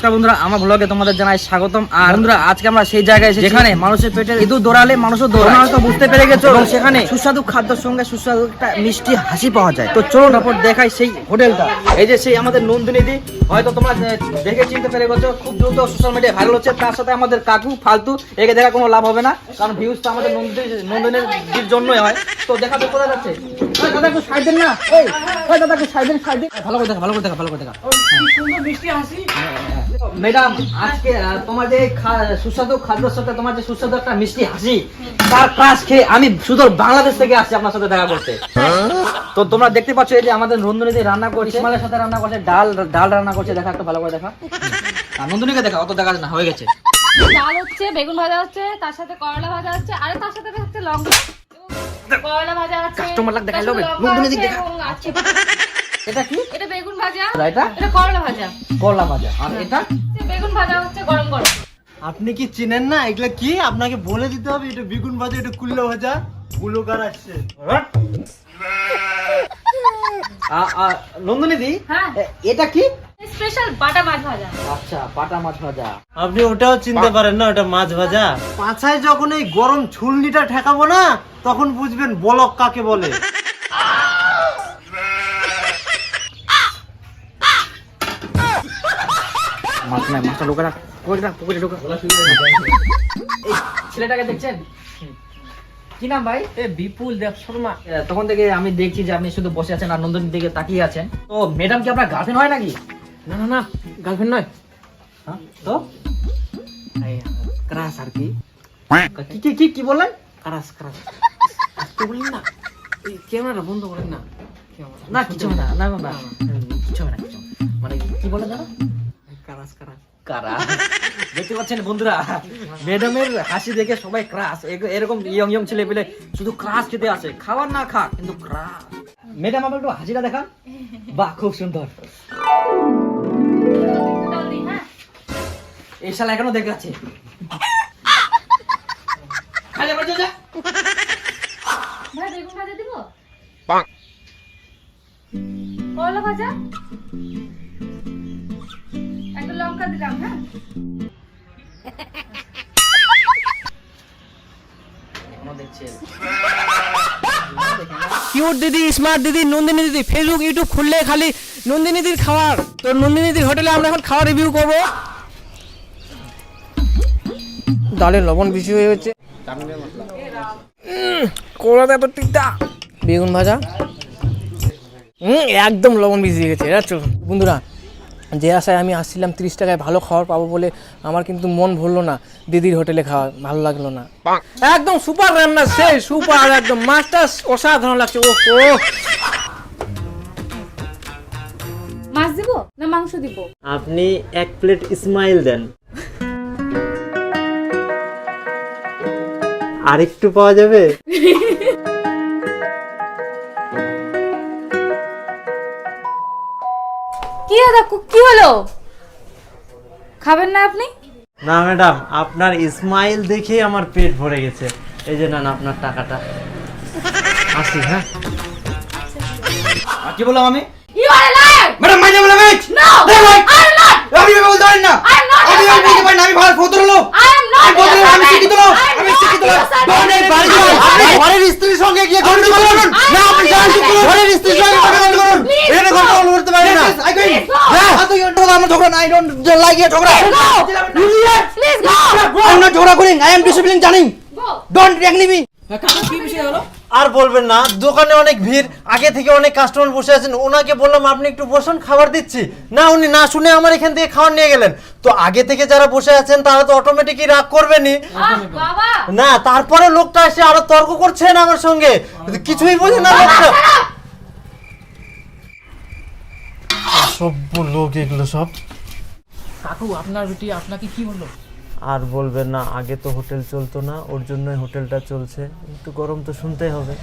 নমস্কার বন্ধুরা, আমার ব্লগে তোমাদের জানাই স্বাগতম। আর বন্ধুরা, আজকে আমরা সেই জায়গায় এসেছি যেখানে মানুষের পেটে ইঁদুর দৌড়ালে মানুষও দৌড়ায়। তো বুঝতে পেরে গেছো, এবং সেখানে সুস্বাদু খাদ্যের সঙ্গে সুস্বাদু একটা মিষ্টি হাসি পাওয়া যায়। তো চলো তারপর দেখাই সেই হোটেলটা। এই যে সেই আমাদের নন্দিনী দি, হয়তো তোমরা দেখে চিনতে পেরে গেছো, খুব দ্রুত সোশ্যাল মিডিয়ায় ভাইরাল হচ্ছে। তার সাথে আমাদের কাকু ফালতু, একে দেখা কোনো লাভ হবে না, কারণ ভিউজ তো আমাদের নন্দিনীর দির জন্যই হয়। তো দেখাতে কোথায় যাচ্ছে? দাদা একটু সাইড দেন না, ওই দাদা একটু সাইড দেন, ভালো করে দেখা, ভালো করে দেখা, ভালো করে দেখা। ম্যাডাম, আজকে তোমার যে সুস্বাদু খাদ্যের সাথে তোমার যে সুস্বাদু একটা মিষ্টি হাসি, তার কাজ খেয়ে আমি শুধু বাংলাদেশ থেকে আসছি আপনার সাথে দেখা করতে। তো তোমরা দেখতে পাচ্ছ, এই যে আমাদের নন্দিনী রান্না করছে, ইসমাইলের সাথে রান্না করছে, ডাল রান্না করছে। দেখা একটু ভালো করে দেখা, নন্দিনীকে দেখা, অত দেখা না, হয়ে গেছে। ডাল হচ্ছে, বেগুন ভাজা হচ্ছে, তার সাথে করলা ভাজা হচ্ছে, আর তার সাথে হচ্ছে লঙ্কা করলা ভাজা আছে। কাস্টমার লাগ দেখাইলো, নন্দিনী দেখা। এটা কি? এটা বেগুন ভাজা, এটা করলা ভাজা। করলা ভাজা। আর এটা বেগুন ভাজা হচ্ছে গরম গরম। আপনি কি চিনেন না এগুলা কি? আপনাকে বলে দিতে হবে, এটা বেগুন ভাজা, এটা কুল্লা ভাজা। গুলোকার আসছে। নন্দিনী দি, হ্যাঁ, এটা কি? স্পেশাল বাটা মাছ ভাজা। আচ্ছা, বাটা মাছ ভাজা। আপনি ওটাও চিনতে পারেন না? ওটা মাছ ভাজা। পাছায় যখন এই গরম ছুলনিটা ঠেকাবো না, তখন বুঝবেন বলক কাকে বলে। মাছ নাই, মাছটা ঢোকা রাখ, পুকুরে ঢোকা। এই ছেলেটাকে দেখছেন? কি নাম ভাই? বিপুল দেব শর্মা। তখন থেকে আমি দেখছি যে আপনি শুধু বসে আছেন আর নন্দনের দিকে তাকিয়ে আছেন। তো ম্যাডাম কি আপনার গার্লফ্রেন্ড হয় নাকি? না না না, গার্লফ্রেন্ড নয়। হ্যাঁ, তো ক্রাশ আর কি। কি কি কি বললেন? ক্রাশ ক্রাশ তো বলেন না, এই ক্যামেরাটা বন্ধ করেন না। না কিছু না, না না কিছু না, কিছু মানে কি বলে দাদা? ক্রাশ ক্রাশ কারা দেখতে পাচ্ছেন বন্ধুরা, ম্যাডামের হাসি দেখে সবাই ক্রাশ। এরকম ইয়ং ইয়ং ছেলে পেলে শুধু ক্রাশ খেতে আসে, খাবার না খা কিন্তু ক্রাশ। ম্যাডাম আমার একটু হাসিটা দেখান। বাহ, খুব সুন্দর। ডাল দিই, হ্যাঁ। এই শালা এখনো দেখে আছে। খালি আবার যা। ভাই বেগুন ভাজা দিব? করলা ভাজা, একটা লঙ্কা দিলাম, হ্যাঁ। এখনো দেখছে। কিউট দিদি, স্মার্ট দিদি, নন্দিনী দিদি। ফেসবুক ইউটিউব খুললে খালি নন্দিনী দিদির খাবার। তো নন্দিনী দিদির হোটেলে আমরা এখন খাওয়ার রিভিউ করব। ডালে লবণ বেশি হয়ে গেছে, কোলাতে এত টিকটা। বেগুন ভাজা একদম লবণ বেশি হয়ে গেছে। বুঝছো বন্ধুরা, যে আশায় আমি আসছিলাম 30 টাকায় ভালো খাবার পাবো বলে, আমার কিন্তু মন ভরলো না। দিদির হোটেলে খাওয়া ভালো লাগলো না। একদম সুপার রান্না, সেই সুপার, একদম মাছটা অসাধারণ লাগছে। ও মাছ দিব না মাংস দিব? আপনি 1 প্লেট ইসমাইল দেন। আরেকটু পাওয়া যাবে? কি হলো, কি হলো? খাবেন না আপনি? না ম্যাডাম, আপনার ইসমাইল দেখেই আমার পেট ভরে গেছে। এই যে নেন আপনার টাকাটা। আসি, হ্যাঁ। আর কি বললাম আমি? You are a liar! Madam my name is No! I am not! আমি বলতে পারি না। I am not! আমি বলতে পারি না, আমি ভালো ফটো হলো। I am not! আমি শিক্ষিত লোক, আমি শিক্ষিত লোক। ধরনের বাড়ি আপনি ঘরের স্ত্রীর সঙ্গে গিয়ে কথা বলুন না। আপনি ঘরের স্ত্রীর সঙ্গে কথা বলুন, এখানে কথা বলতে পারেন না। I'm ঝগড়া, I don't like it ঝগড়া। Please go! I'm not ঝগড়া করিং, I am discipline জানিং। Go! Don't drag me. কি বিষয় হলো? আর বলবেন না, দোকানে অনেক ভিড়, আগে থেকে অনেক কাস্টমার বসে আছেন। ওনাকে বললাম আপনি একটু বসুন, খাবার দিচ্ছি। না, উনি না শুনে আমার এখান থেকে খাবার নিয়ে গেলেন। তো আগে থেকে যারা বসে আছেন তারা তো অটোমেটিকই রাগ করবেনই বাবা! না। তারপরে লোকটা এসে আরো তর্ক করছেন আমার সঙ্গে, কিছুই বোঝে না লোকটা। সভ্য লোক এগুলো সব। কাকু, আপনার বেটি আপনাকে কি বললো? আর বলবেন না, আগে তো হোটেল চলতো না, ওর জন্যই হোটেলটা চলছে। একটু গরম তো শুনতেই হবে।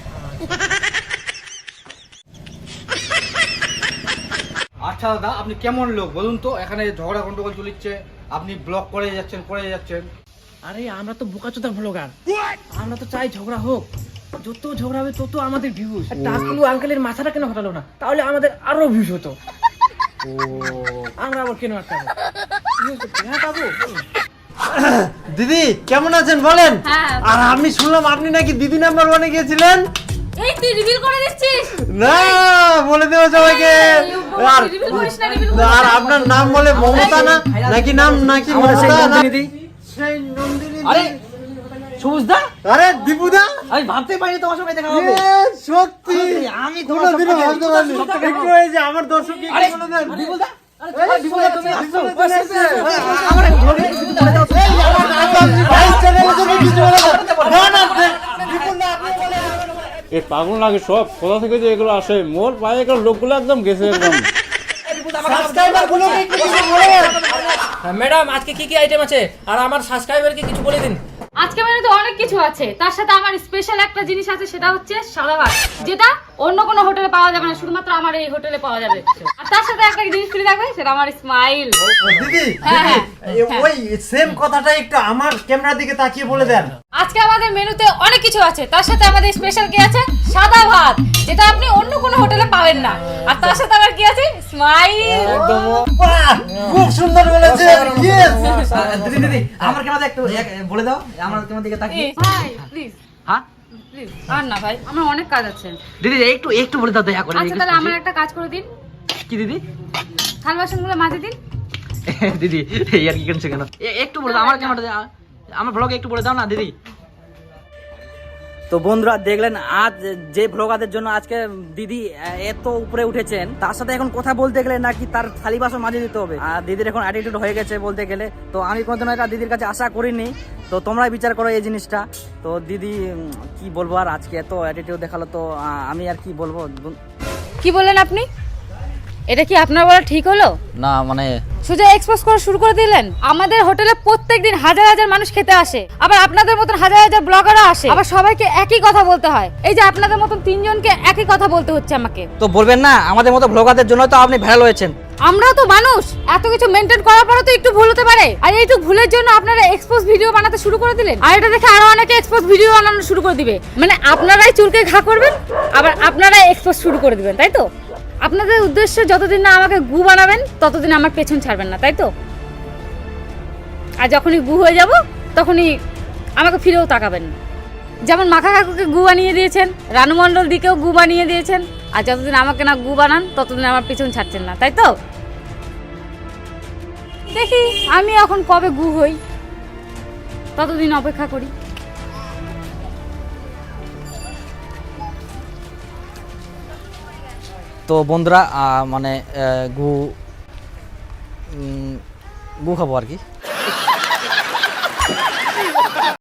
আচ্ছা দাদা, আপনি কেমন লোক বলুন তো? এখানে ঝগড়া গন্ডগোল চলছে, আপনি ব্লক করে যাচ্ছেন। আরে আমরা তো বোকাচোদা ব্লগার, আমরা তো চাই ঝগড়া হোক। যত ঝগড়া হবে তত আমাদের ভিউজ। টাকলু আঙ্কেলের মাথাটা কেন হটালো না? তাহলে আমাদের আরো ভিউজ হতো। আমরা আবার কেন আটকাবো? দিদি কেমন আছেন বলেন? হ্যাঁ। আর আমি শুনলাম আপনি নাকি দিদি নাম্বার 1-এ গিয়েছিলেন। এই তুই রিভিল করে দিচ্ছিস? না, বলে দেবো সবাইকে। আর রিভিল করিস না, রিভিল করিস আর আপনার নাম বলে মমতা না নাকি নাম নাকি আমাদের সেই মমতা না? নন্দিনী দি। সেই নন্দিনী দি। আরে সবুজ দা, আরে দীপুদা, আমি ভাবতে পারিনি তোমার সঙ্গে দেখা হবে। সত্যি আমি তোমার কোনোদিনও সবথেকে- ভাবতে পারিনি। সবথেকে- একটু এই যে আমার দর্শককে একটু আরে বলে দেন। বিপুল দা, আরে বিপুল দা তুমি আসছো? চলে এসেছে। আমার ধরে কিছু বলে দাও। আমার নাম ভাইস চ্যানেলের জন্য কিছু বলে দেন। না না দীপুল না, আপনি বলেন। এ পাগল লাগে সব, কোথা থেকে যে এগুলো আসে, মোর পায়ে এগুলো লোকগুলো একদম গেছে একদম। সাবস্ক্রাইবার গুলোকে একটু কিছু বলেন। ম্যাডাম আজকে কি কি আইটেম আছে আর আমার সাবস্ক্রাইবারকে কিছু বলে দিন। আজকে মেনুতে অনেক কিছু আছে, তার সাথে আমার স্পেশাল একটা জিনিস আছে, সেটা হচ্ছে সাদা ভাত, যেটা অন্য কোনো হোটেলে পাওয়া যাবে না, শুধুমাত্র আমার এই হোটেলে পাওয়া যাবে। আর তার সাথে একটা জিনিস ফ্রি থাকবে, সেটা আমার স্মাইল। দিদি হ্যাঁ, হ্যাঁ, ওই সেম কথাটা একটু আমার ক্যামেরার দিকে তাকিয়ে বলে দেন। আজকে আমাদের মেনুতে অনেক কিছু আছে, তার সাথে আমাদের স্পেশাল কি আছে, সাদা ভাত, যেটা আপনি অন্য কোনো হোটেলে পাবেন না। আর তার সাথে আবার কি আছে, স্মাইল। একদম বাহ, খুব সুন্দর বলেছেন। ইয়েস। দিদি দিদি আমার কেমন একটু বলে দাও, আমার কেমন দিকে তাকিয়ে। ভাই প্লিজ হ্যাঁ প্লিজ, আর না ভাই, আমার অনেক কাজ আছে। দিদি একটু একটু বলে দাও দয়া করে। আচ্ছা তাহলে আমার একটা কাজ করে দিন, কি দিদি? থাল বাসনগুলো মাজে দিন। দিদি এই আর কি কেন কেন একটু বলে দাও, আমার কেমন আমার ব্লগে একটু বলে দাও না দিদি। তো বন্ধুরা দেখলেন আজ যে ভ্লগারদের জন্য আজকে দিদি এত উপরে উঠেছেন, তার সাথে এখন কথা বলতে গেলে নাকি তার থালি বাসন মাঝে দিতে হবে। আর দিদির এখন অ্যাটিটিউড হয়ে গেছে বলতে গেলে। তো আমি কোনোদিনও এটা দিদির কাছে আশা করিনি। তো তোমরাই বিচার করো এই জিনিসটা। তো দিদি কি বলবো আর, আজকে এত অ্যাটিটিউড দেখালো, তো আমি আর কি বলবো। কি বললেন আপনি? এটা কি আপনার বলা ঠিক হলো? না মানে সোজা এক্সপোজ করা শুরু করে দিলেন। আমাদের হোটেলে প্রত্যেকদিন হাজার হাজার মানুষ খেতে আসে, আবার আপনাদের মতন হাজার হাজার ব্লগাররা আসে, আবার সবাইকে একই কথা বলতে হয়। এই যে আপনাদের মতন তিনজনকে একই কথা বলতে হচ্ছে আমাকে। তো বলবেন না, আমাদের মতো ভ্লগারদের জন্য তো আপনি ভাইরাল হয়েছেন। আমরাও তো মানুষ, এত কিছু মেনটেন করার পরে তো একটু ভুল হতে পারে। আর এইটুক ভুলের জন্য আপনারা এক্সপোজ ভিডিও বানাতে শুরু করে দিলেন, আর এটা দেখে আরো অনেকে এক্সপোজ ভিডিও বানানো শুরু করে দিবে। মানে আপনারাই চুলকে ঘা করবেন, আবার আপনারাই এক্সপোজ শুরু করে দিবেন, তাই তো? আপনাদের উদ্দেশ্য যতদিন না আমাকে গু বানাবেন, ততদিন আমার পেছন ছাড়বেন না, তাই তো? আর যখনই গু হয়ে যাব, তখনই আমাকে ফিরেও তাকাবেন না। যেমন মাখা কাকুকে গু বানিয়ে দিয়েছেন, রানু মণ্ডল দিকেও গু বানিয়ে দিয়েছেন, আর যতদিন আমাকে না গু বানান, ততদিন আমার পিছন ছাড়ছেন না, তাই তো? দেখি আমি এখন কবে গু হই, ততদিন অপেক্ষা করি। তো বন্ধুরা মানে গু গু খাবো আর কি।